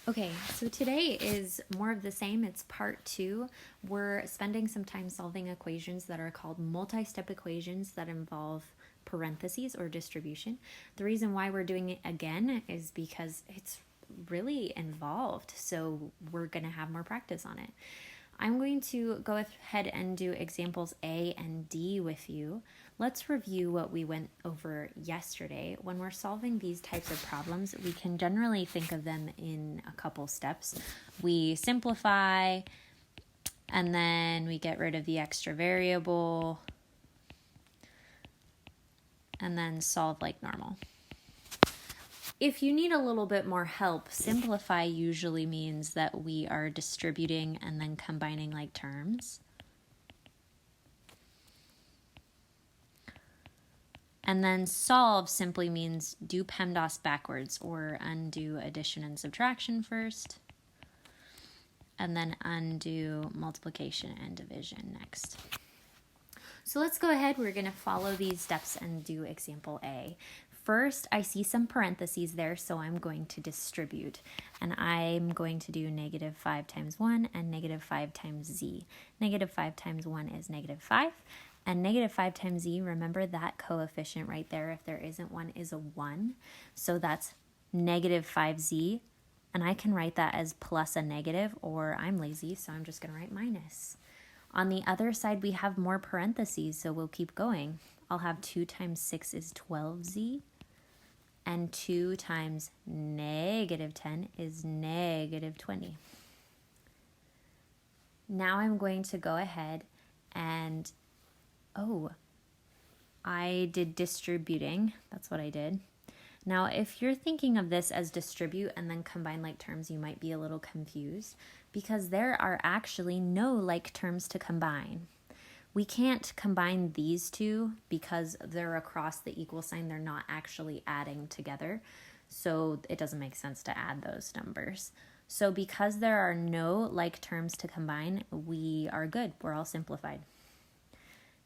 Okay, so today is more of the same. It's part two. We're spending some time solving equations that are called multi-step equations that involve parentheses or distribution. The reason why we're doing it again is because it's really involved, so we're going to have more practice on it. I'm going to go ahead and do examples A and D with you. Let's review what we went over yesterday. When we're solving these types of problems, we can generally think of them in a couple steps. We simplify, and then we get rid of the extra variable, and then solve like normal. If you need a little bit more help, simplify usually means that we are distributing and then combining like terms. And then solve simply means do PEMDAS backwards, or undo addition and subtraction first, and then undo multiplication and division next. So let's go ahead. We're going to follow these steps and do example A. First, I see some parentheses there, so I'm going to distribute. And I'm going to do negative 5 times 1 and negative 5 times z. Negative 5 times 1 is negative 5. And negative 5 times z, remember that coefficient right there, if there isn't one, is a 1. So that's negative 5z. And I can write that as plus a negative, or I'm lazy, so I'm just going to write minus. On the other side, we have more parentheses, so we'll keep going. I'll have 2 times 6 is 12z. And 2 times negative 10 is negative 20. Now I'm going to go ahead and, I did distributing. That's what I did. Now, if you're thinking of this as distribute and then combine like terms, you might be a little confused because there are actually no like terms to combine. We can't combine these two because they're across the equal sign. They're not actually adding together. So it doesn't make sense to add those numbers. So because there are no like terms to combine, we are good. We're all simplified.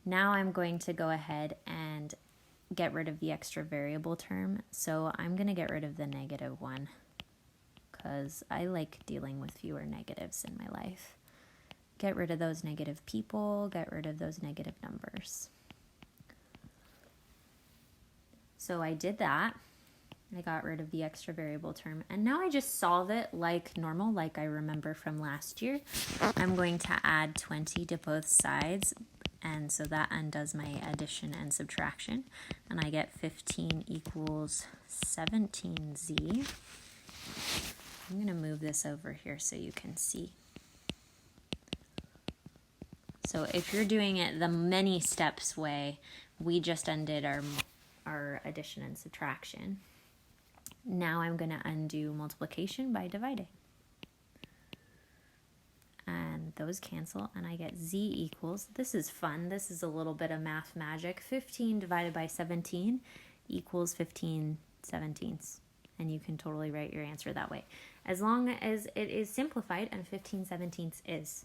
Now I'm going to go ahead and get rid of the extra variable term. So I'm going to get rid of the negative 1 because I like dealing with fewer negatives in my life. Get rid of those negative people, get rid of those negative numbers. So I did that. I got rid of the extra variable term. And now I just solve it like normal, like I remember from last year. I'm going to add 20 to both sides. And so that undoes my addition and subtraction. And I get 15 equals 17z. I'm going to move this over here so you can see. So if you're doing it the many steps way, we just undid our addition and subtraction. Now I'm going to undo multiplication by dividing. And those cancel, and I get z equals, this is fun, this is a little bit of math magic, 15 divided by 17 equals 15 seventeenths. And you can totally write your answer that way, as long as it is simplified, and 15 seventeenths is.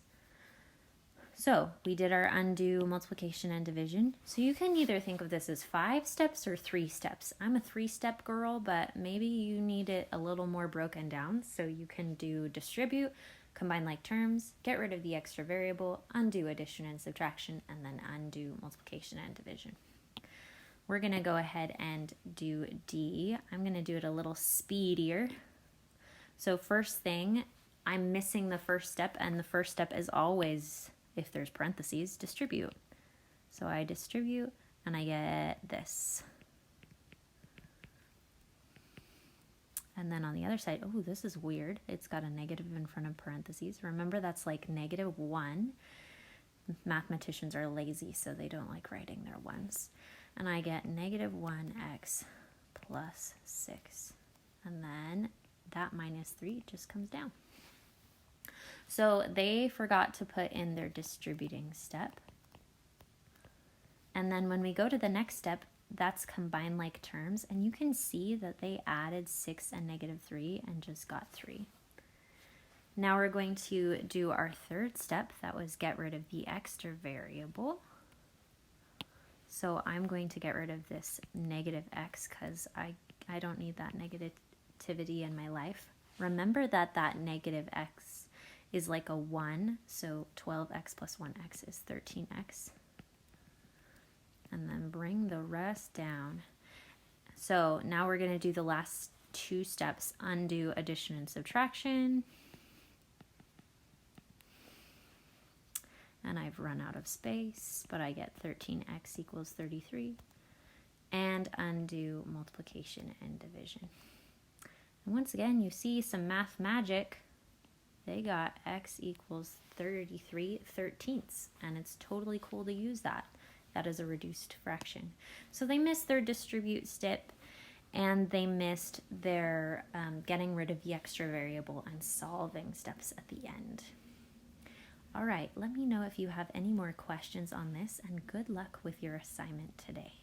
So we did our undo multiplication and division. So you can either think of this as 5 steps or 3 steps. I'm a 3-step girl, but maybe you need it a little more broken down. So you can do distribute, combine like terms, get rid of the extra variable, undo addition and subtraction, and then undo multiplication and division. We're going to go ahead and do D. I'm going to do it a little speedier. So first thing, I'm missing the first step, and the first step is always, if there's parentheses, distribute. So I distribute, and I get this. And then on the other side, oh, this is weird. It's got a negative in front of parentheses. Remember, that's like negative 1. Mathematicians are lazy, so they don't like writing their ones. And I get negative 1x plus 6. And then that minus 3 just comes down. So they forgot to put in their distributing step. And then when we go to the next step, that's combine like terms. And you can see that they added 6 and negative 3 and just got 3. Now we're going to do our third step. That was get rid of the extra variable. So I'm going to get rid of this negative x because I don't need that negativity in my life. Remember that that negative x is like a 1, so 12x plus 1x is 13x. And then bring the rest down. So now we're going to do the last two steps, undo addition and subtraction. And I've run out of space, but I get 13x equals 33. And undo multiplication and division. And once again, you see some math magic. They got x equals 33/13, and it's totally cool to use that. That is a reduced fraction. So they missed their distribute step, and they missed their getting rid of the extra variable and solving steps at the end. All right, let me know if you have any more questions on this, and good luck with your assignment today.